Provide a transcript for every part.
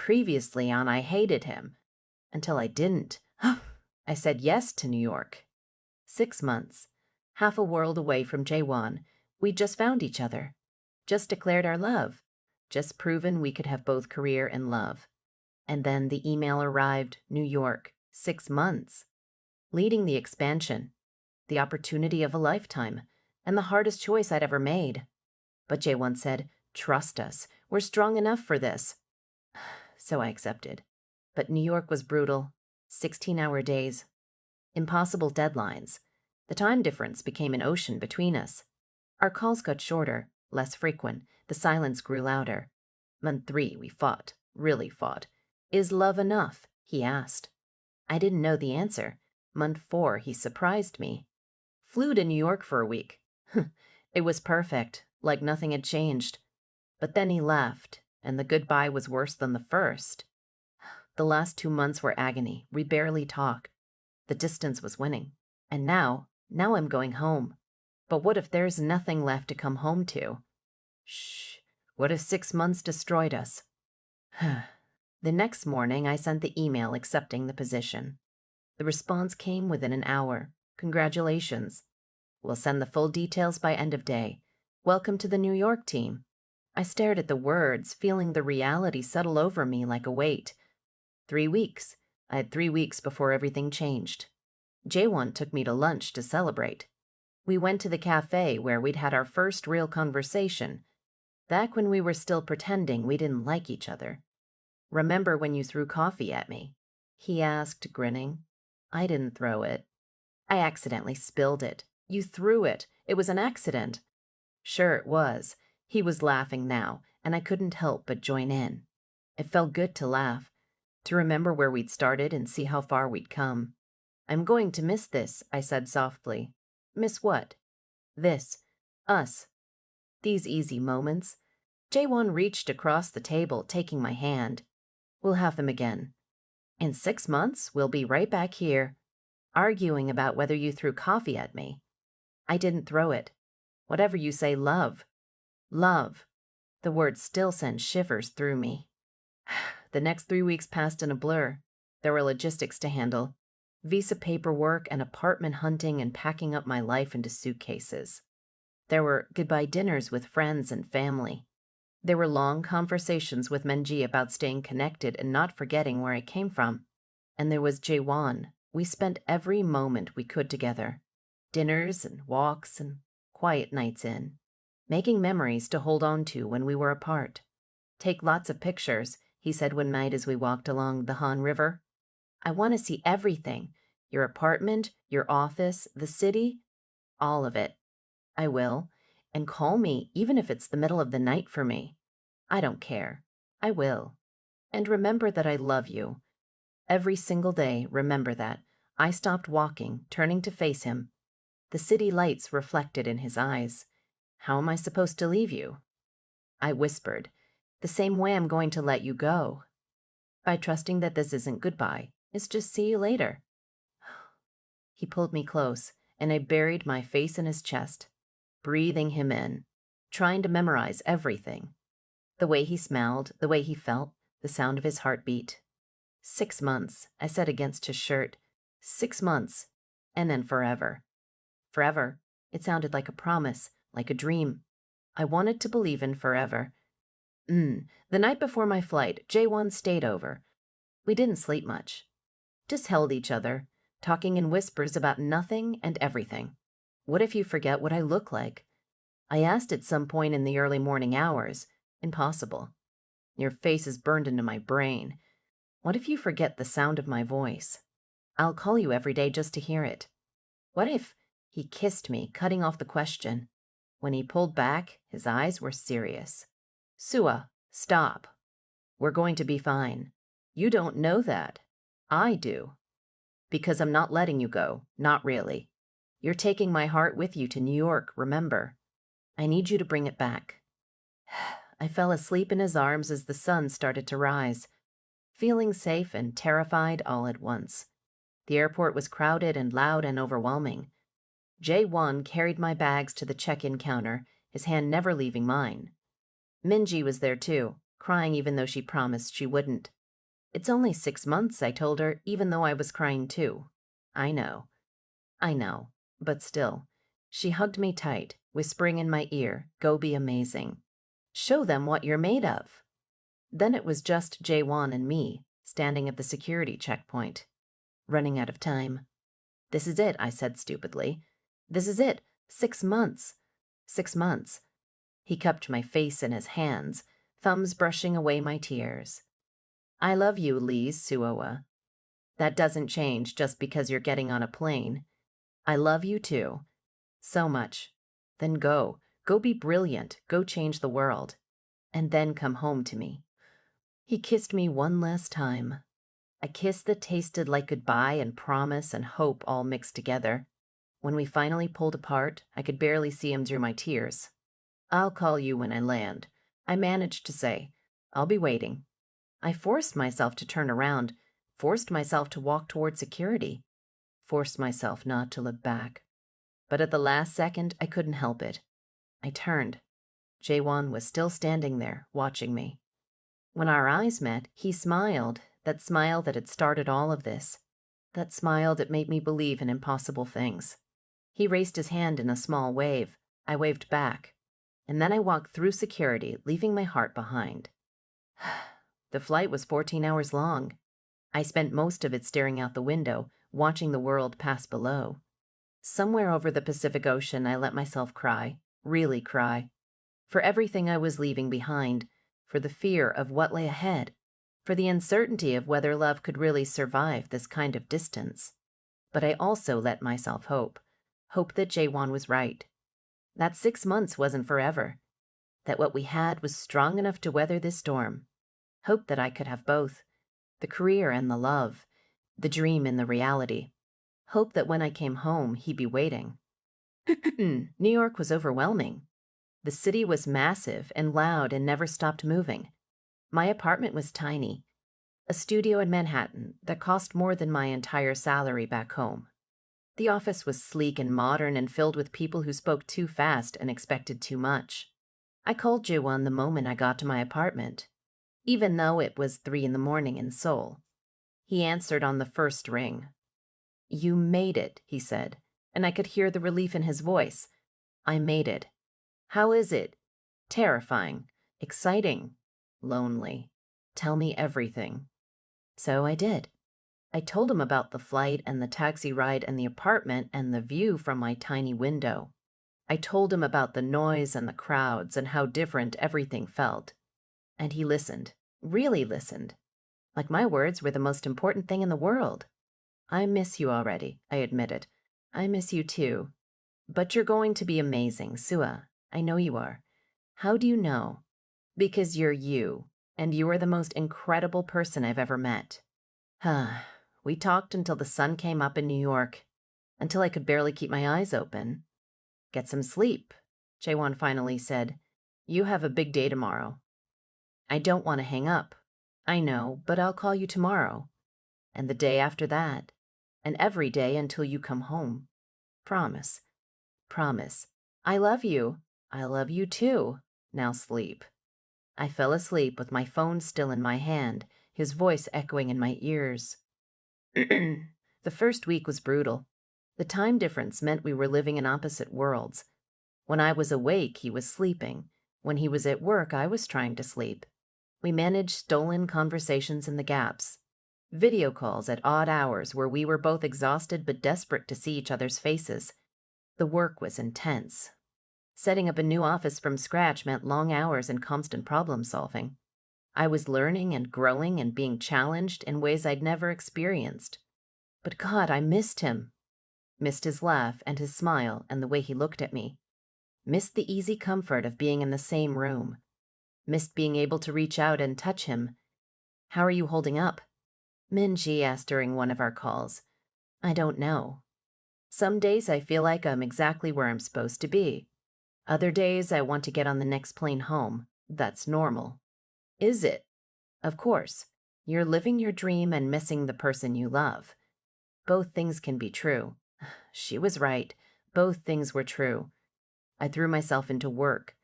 previously on I hated him, until I didn't. I said yes to New York. 6 months, half a world away from Jaewon, we'd just found each other, just declared our love, just proven we could have both career and love. And then the email arrived, New York, 6 months, leading the expansion, the opportunity of a lifetime, and the hardest choice I'd ever made. But Jaewon said, trust us, we're strong enough for this. So I accepted. But New York was brutal, 16-hour days, impossible deadlines. The time difference became an ocean between us. Our calls got shorter, less frequent, the silence grew louder. Month 3, we fought, really fought. Is love enough? He asked. I didn't know the answer. Month 4, he surprised me. Flew to New York for a week. It was perfect, like nothing had changed. But then he left, and the goodbye was worse than the first. The last 2 months were agony. We barely talked. The distance was winning. And now I'm going home. But what if there's nothing left to come home to? Shh. What if 6 months destroyed us? The next morning, I sent the email accepting the position. The response came within an hour. Congratulations. We'll send the full details by end of day. Welcome to the New York team. I stared at the words, feeling the reality settle over me like a weight. 3 weeks. I had 3 weeks before everything changed. Jaewon took me to lunch to celebrate. We went to the cafe where we'd had our first real conversation, back when we were still pretending we didn't like each other. Remember when you threw coffee at me? He asked, grinning. I didn't throw it. I accidentally spilled it. You threw it. It was an accident. Sure it was. He was laughing now, and I couldn't help but join in. It felt good to laugh, to remember where we'd started and see how far we'd come. I'm going to miss this, I said softly. Miss what? This. Us. These easy moments. Jaewon reached across the table, taking my hand. We'll have them again. In 6 months, we'll be right back here, arguing about whether you threw coffee at me. I didn't throw it. Whatever you say, love. Love. The word still sent shivers through me. The next 3 weeks passed in a blur. There were logistics to handle. Visa paperwork and apartment hunting and packing up my life into suitcases. There were goodbye dinners with friends and family. There were long conversations with Menji about staying connected and not forgetting where I came from. And there was Jaewon. We spent every moment we could together. Dinners and walks and quiet nights in. Making memories to hold on to when we were apart. Take lots of pictures, he said one night as we walked along the Han River. I want to see everything. Your apartment, your office, the city. All of it. I will. And call me even if it's the middle of the night for me. I don't care. I will. And remember that I love you. Every single day, remember that. I stopped walking, turning to face him. The city lights reflected in his eyes. How am I supposed to leave you? I whispered, the same way I'm going to let you go. By trusting that this isn't goodbye. It's just see you later. He pulled me close, and I buried my face in his chest, breathing him in, trying to memorize everything. The way he smiled, the way he felt, the sound of his heartbeat. 6 months, I said against his shirt. 6 months, and then forever. Forever. It sounded like a promise, like a dream. I wanted to believe in forever. The night before my flight, Jaewon stayed over. We didn't sleep much. Just held each other, talking in whispers about nothing and everything. What if you forget what I look like? I asked at some point in the early morning hours. Impossible. Your face is burned into my brain. What if you forget the sound of my voice? I'll call you every day just to hear it. What if... He kissed me, cutting off the question. When he pulled back, his eyes were serious. Sua, stop. We're going to be fine. You don't know that. I do. Because I'm not letting you go. Not really. You're taking my heart with you to New York, remember. I need you to bring it back. I fell asleep in his arms as the sun started to rise, feeling safe and terrified all at once. The airport was crowded and loud and overwhelming. Jaewon carried my bags to the check-in counter, his hand never leaving mine. Minji was there too, crying even though she promised she wouldn't. "It's only 6 months," I told her, even though I was crying too. I know. I know. But still. She hugged me tight, whispering in my ear, "Go be amazing. Show them what you're made of." Then it was just Jaewon and me, standing at the security checkpoint. Running out of time. "This is it," I said stupidly. "This is it. 6 months. 6 months." He cupped my face in his hands, thumbs brushing away my tears. "I love you, Lee Suoa. That doesn't change just because you're getting on a plane. I love you too. So much. Then go. Go be brilliant. Go change the world. And then come home to me." He kissed me one last time. A kiss that tasted like goodbye and promise and hope all mixed together. When we finally pulled apart, I could barely see him through my tears. "I'll call you when I land," I managed to say. "I'll be waiting." I forced myself to turn around, forced myself to walk toward security, forced myself not to look back. But at the last second, I couldn't help it. I turned. Jaewon was still standing there, watching me. When our eyes met, he smiled, that smile that had started all of this, that smile that made me believe in impossible things. He raised his hand in a small wave. I waved back. And then I walked through security, leaving my heart behind. The flight was 14 hours long. I spent most of it staring out the window, watching the world pass below. Somewhere over the Pacific Ocean, I let myself cry, really cry, for everything I was leaving behind, for the fear of what lay ahead, for the uncertainty of whether love could really survive this kind of distance. But I also let myself hope that Jaewon was right, that 6 months wasn't forever, that what we had was strong enough to weather this storm. Hope that I could have both, the career and the love, the dream and the reality. Hope that when I came home, he'd be waiting. New York was overwhelming. The city was massive and loud and never stopped moving. My apartment was tiny, a studio in Manhattan that cost more than my entire salary back home. The office was sleek and modern and filled with people who spoke too fast and expected too much. I called Jaewon the moment I got to my apartment, even though it was 3 a.m. in Seoul. He answered on the first ring. "You made it," he said, and I could hear the relief in his voice. "I made it. How is it? Terrifying, exciting, lonely. Tell me everything." So I did. I told him about the flight and the taxi ride and the apartment and the view from my tiny window. I told him about the noise and the crowds and how different everything felt. And he listened, really listened, like my words were the most important thing in the world. "I miss you already," I admitted. "I miss you too. But you're going to be amazing, Sua. I know you are." "How do you know?" "Because you're you, and you are the most incredible person I've ever met." We talked until the sun came up in New York, until I could barely keep my eyes open. "Get some sleep," Jaewon finally said. "You have a big day tomorrow." "I don't want to hang up." "I know, but I'll call you tomorrow. And the day after that. And every day until you come home. Promise. Promise. I love you. I love you too. Now sleep." I fell asleep with my phone still in my hand, his voice echoing in my ears. The first week was brutal. The time difference meant we were living in opposite worlds. When I was awake, he was sleeping. When he was at work, I was trying to sleep. We managed stolen conversations in the gaps. Video calls at odd hours where we were both exhausted but desperate to see each other's faces. The work was intense. Setting up a new office from scratch meant long hours and constant problem solving. I was learning and growing and being challenged in ways I'd never experienced. But God, I missed him. Missed his laugh and his smile and the way he looked at me. Missed the easy comfort of being in the same room. Missed being able to reach out and touch him. "How are you holding up?" Minji asked during one of our calls. "I don't know. Some days I feel like I'm exactly where I'm supposed to be. Other days I want to get on the next plane home. That's normal." "Is it?" "Of course. You're living your dream and missing the person you love. Both things can be true." She was right. Both things were true. I threw myself into work.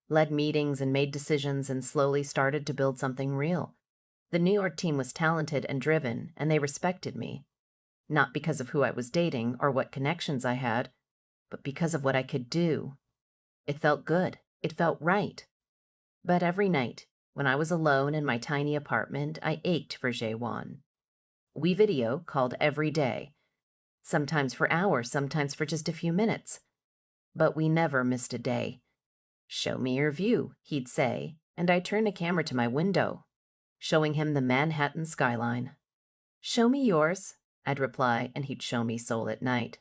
led meetings and made decisions and slowly started to build something real. The New York team was talented and driven, and they respected me. Not because of who I was dating or what connections I had, but because of what I could do. It felt good. It felt right. But every night, when I was alone in my tiny apartment, I ached for Jaewon. We video called every day, sometimes for hours, sometimes for just a few minutes. But we never missed a day. "Show me your view," he'd say, and I'd turn the camera to my window, showing him the Manhattan skyline. "Show me yours," I'd reply, and he'd show me Seoul at night.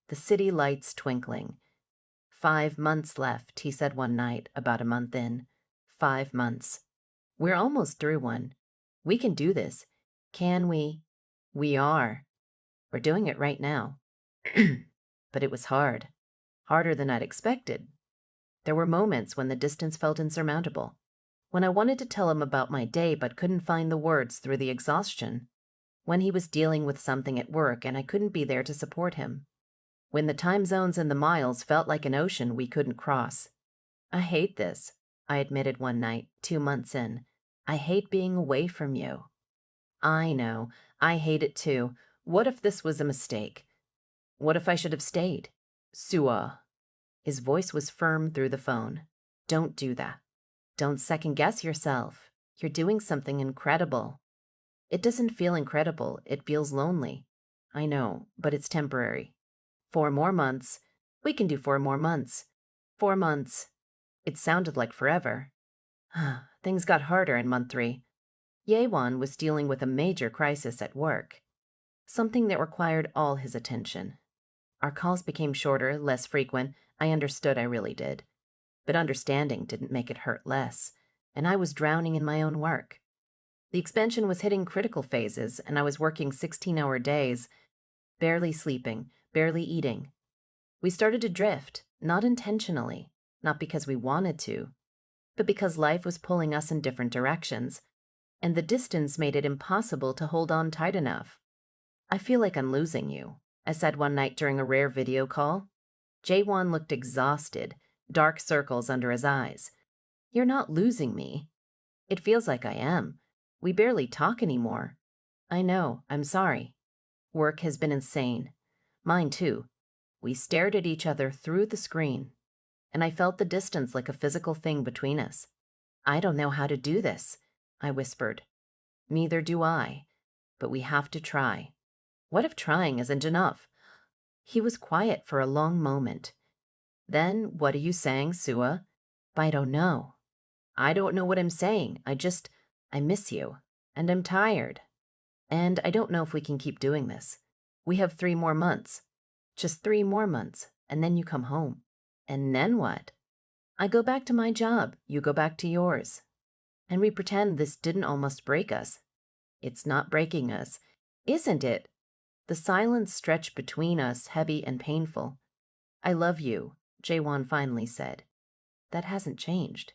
The city lights twinkling. 5 months left, he said one night, about a month in. 5 months. We're almost through one. We can do this. Can we? We are. We're doing it right now. But it was hard. Harder than I'd expected. There were moments when the distance felt insurmountable. When I wanted to tell him about my day but couldn't find the words through the exhaustion. When he was dealing with something at work and I couldn't be there to support him. When the time zones and the miles felt like an ocean we couldn't cross. "I hate this," I admitted one night, 2 months in. "I hate being away from you." "I know. I hate it too. What if this was a mistake? What if I should have stayed? Sua." His voice was firm through the phone. "Don't do that. Don't second-guess yourself. You're doing something incredible." "It doesn't feel incredible. It feels lonely." "I know, but it's temporary. 4 more months. We can do 4 more months. 4 months." It sounded like forever. Things got harder in month 3. Yewan was dealing with a major crisis at work. Something that required all his attention. Our calls became shorter, less frequent. I understood, I really did. But understanding didn't make it hurt less, and I was drowning in my own work. The expansion was hitting critical phases, and I was working 16-hour days, barely sleeping, barely eating. We started to drift, not intentionally, not because we wanted to, but because life was pulling us in different directions, and the distance made it impossible to hold on tight enough. "I feel like I'm losing you," I said one night during a rare video call. Jaewon looked exhausted, dark circles under his eyes. "You're not losing me." "It feels like I am. We barely talk anymore." "I know. I'm sorry. Work has been insane. Mine too." We stared at each other through the screen, and I felt the distance like a physical thing between us. "I don't know how to do this," I whispered. "Neither do I. But we have to try." "What if trying isn't enough?" He was quiet for a long moment. "Then what are you saying, Sua?" "I don't know. I don't know what I'm saying. I miss you. And I'm tired. And I don't know if we can keep doing this. We have 3 more months. Just 3 more months. And then you come home. And then what?" "I go back to my job. You go back to yours. And we pretend this didn't almost break us." "It's not breaking us." "Isn't it?" The silence stretched between us, heavy and painful. "I love you," Jaewon finally said. "That hasn't changed."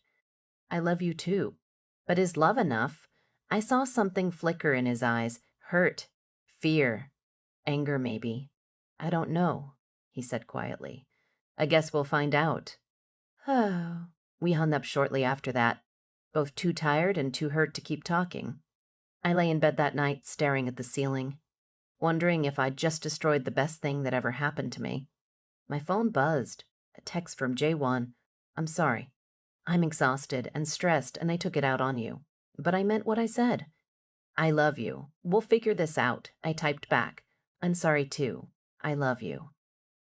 "I love you too." But is love enough? I saw something flicker in his eyes. Hurt. Fear. Anger, maybe. "I don't know," he said quietly. "I guess we'll find out." Oh. We hung up shortly after that, both too tired and too hurt to keep talking. I lay in bed that night, staring at the ceiling, wondering if I'd just destroyed the best thing that ever happened to me. My phone buzzed. A text from Jaewon. "I'm sorry. I'm exhausted and stressed, and I took it out on you. But I meant what I said." "I love you. We'll figure this out," I typed back. "I'm sorry too. I love you.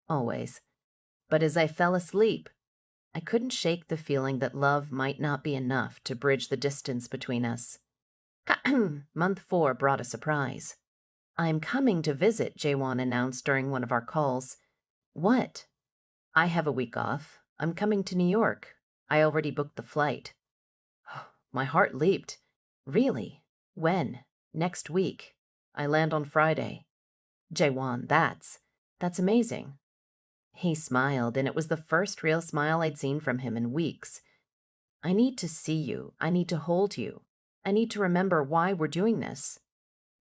Always." But as I fell asleep, I couldn't shake the feeling that love might not be enough to bridge the distance between us. Month 4 brought a surprise. "I'm coming to visit," Jaewon announced during one of our calls. "What?" "I have a week off. I'm coming to New York. I already booked the flight." My heart leaped. "Really? When?" "Next week. I land on Friday." "Jaewon, that's amazing." He smiled, and it was the first real smile I'd seen from him in weeks. "I need to see you. I need to hold you. I need to remember why we're doing this."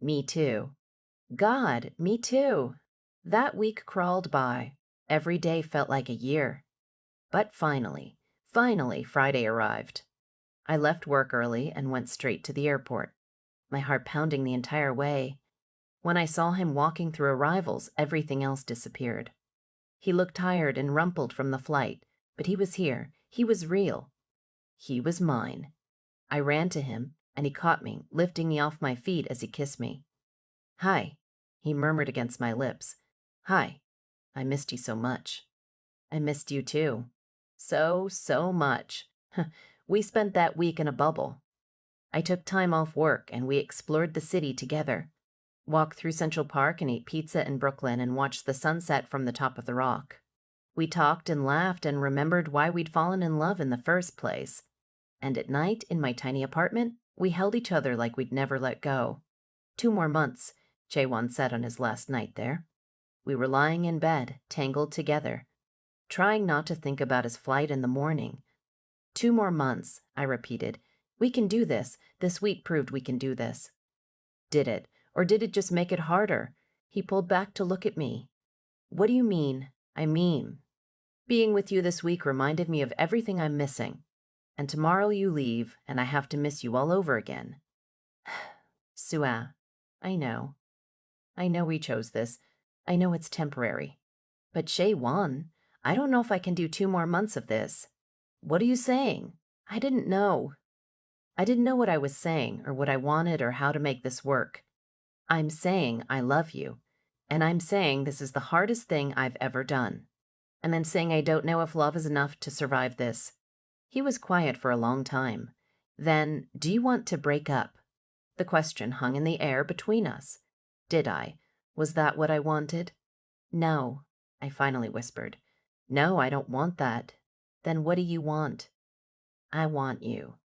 "Me too." "God, me too." That week crawled by. Every day felt like a year. But finally, Finally, Friday arrived. I left work early and went straight to the airport, my heart pounding the entire way. When I saw him walking through arrivals, everything else disappeared. He looked tired and rumpled from the flight, but he was here. He was real. He was mine. I ran to him, and he caught me, lifting me off my feet as he kissed me. "Hi," he murmured against my lips. "Hi. I missed you so much." "I missed you too. So much." We spent that week in a bubble. I took time off work, and we explored the city together. Walked through Central Park and ate pizza in Brooklyn and watched the sunset from the top of the Rock. We talked and laughed and remembered why we'd fallen in love in the first place. And at night, in my tiny apartment, we held each other like we'd never let go. 2 more months, Jaewon said on his last night there. We were lying in bed, tangled together, trying not to think about his flight in the morning. 2 more months, I repeated. We can do this. This week proved we can do this. Did it? Or did it just make it harder? He pulled back to look at me. What do you mean? I mean, being with you this week reminded me of everything I'm missing. And tomorrow you leave, and I have to miss you all over again. Sua, I know. I know we chose this. I know it's temporary. But Jaewon, I don't know if I can do 2 more months of this. What are you saying? I didn't know. I didn't know what I was saying, or what I wanted, or how to make this work. I'm saying I love you, and I'm saying this is the hardest thing I've ever done. And then saying I don't know if love is enough to survive this. He was quiet for a long time. Then, do you want to break up? The question hung in the air between us. Did I? Was that what I wanted? No, I finally whispered. No, I don't want that. Then what do you want? I want you.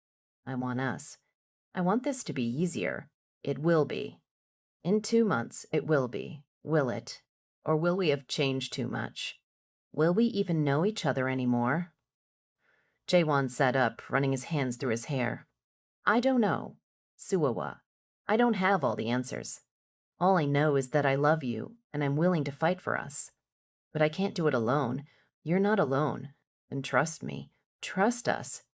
I want us. I want this to be easier. It will be. In 2 months, it will be. Will it? Or will we have changed too much? Will we even know each other anymore? Jaewon sat up, running his hands through his hair. I don't know. Suawa. I don't have all the answers. All I know is that I love you, and I'm willing to fight for us. But I can't do it alone. You're not alone. And trust me. Trust us.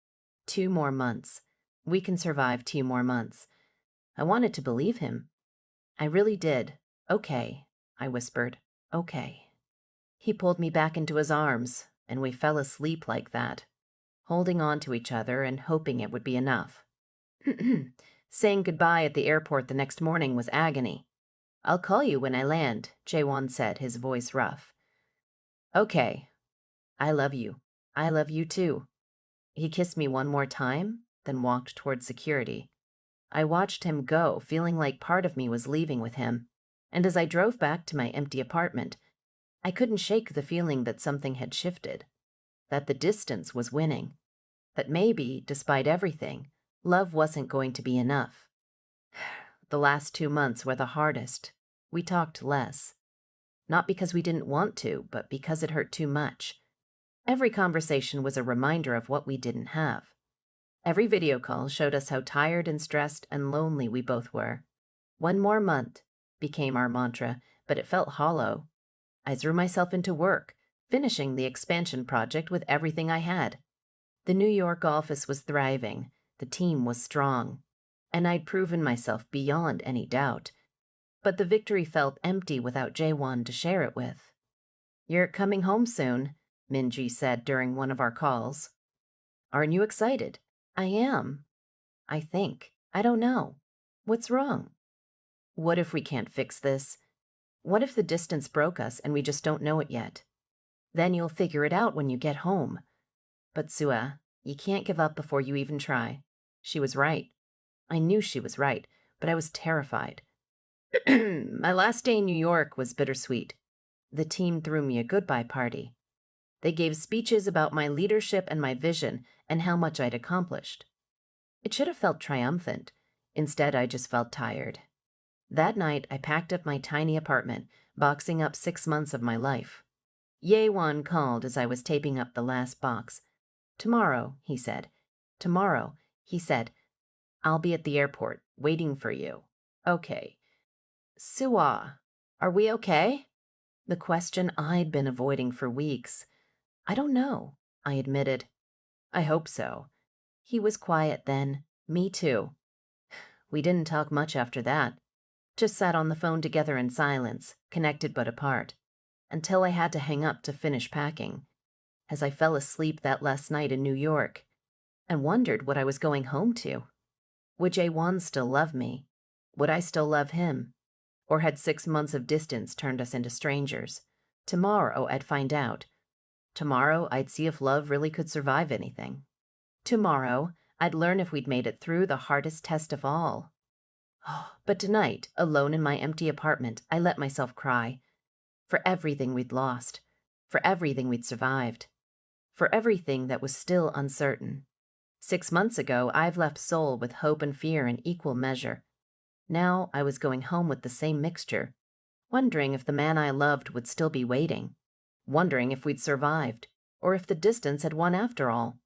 2 more months. We can survive 2 more months. I wanted to believe him. I really did. Okay, I whispered. Okay. He pulled me back into his arms, and we fell asleep like that, holding on to each other and hoping it would be enough. Saying goodbye at the airport the next morning was agony. I'll call you when I land, Jaewon said, his voice rough. Okay. I love you. I love you too. He kissed me one more time, then walked toward security. I watched him go, feeling like part of me was leaving with him, and as I drove back to my empty apartment, I couldn't shake the feeling that something had shifted, that the distance was winning, that maybe, despite everything, love wasn't going to be enough. The last 2 months were the hardest. We talked less. Not because we didn't want to, but because it hurt too much. Every conversation was a reminder of what we didn't have. Every video call showed us how tired and stressed and lonely we both were. 1 more month became our mantra, but it felt hollow. I threw myself into work, finishing the expansion project with everything I had. The New York office was thriving, the team was strong, and I'd proven myself beyond any doubt. But the victory felt empty without Jaewon to share it with. You're coming home soon, Minji said during one of our calls. Aren't you excited? I am. I think. I don't know. What's wrong? What if we can't fix this? What if the distance broke us and we just don't know it yet? Then you'll figure it out when you get home. But Sua, you can't give up before you even try. She was right. I knew she was right, but I was terrified. My last day in New York was bittersweet. The team threw me a goodbye party. They gave speeches about my leadership and my vision and how much I'd accomplished. It should have felt triumphant. Instead, I just felt tired. That night, I packed up my tiny apartment, boxing up 6 months of my life. Jaewon called as I was taping up the last box. Tomorrow, he said. Tomorrow, he said. I'll be at the airport, waiting for you. Okay. Sua, are we okay? The question I'd been avoiding for weeks. I don't know, I admitted. I hope so. He was quiet then. Me too. We didn't talk much after that. Just sat on the phone together in silence, connected but apart, until I had to hang up to finish packing, as I fell asleep that last night in New York and wondered what I was going home to. Would Jaewon still love me? Would I still love him? Or had 6 months of distance turned us into strangers? Tomorrow I'd find out. Tomorrow I'd see if love really could survive anything. Tomorrow I'd learn if we'd made it through the hardest test of all. But tonight, alone in my empty apartment, I let myself cry. For everything we'd lost. For everything we'd survived. For everything that was still uncertain. 6 months ago, I've left Seoul with hope and fear in equal measure. Now I was going home with the same mixture, wondering if the man I loved would still be waiting, wondering if we'd survived, or if the distance had won after all.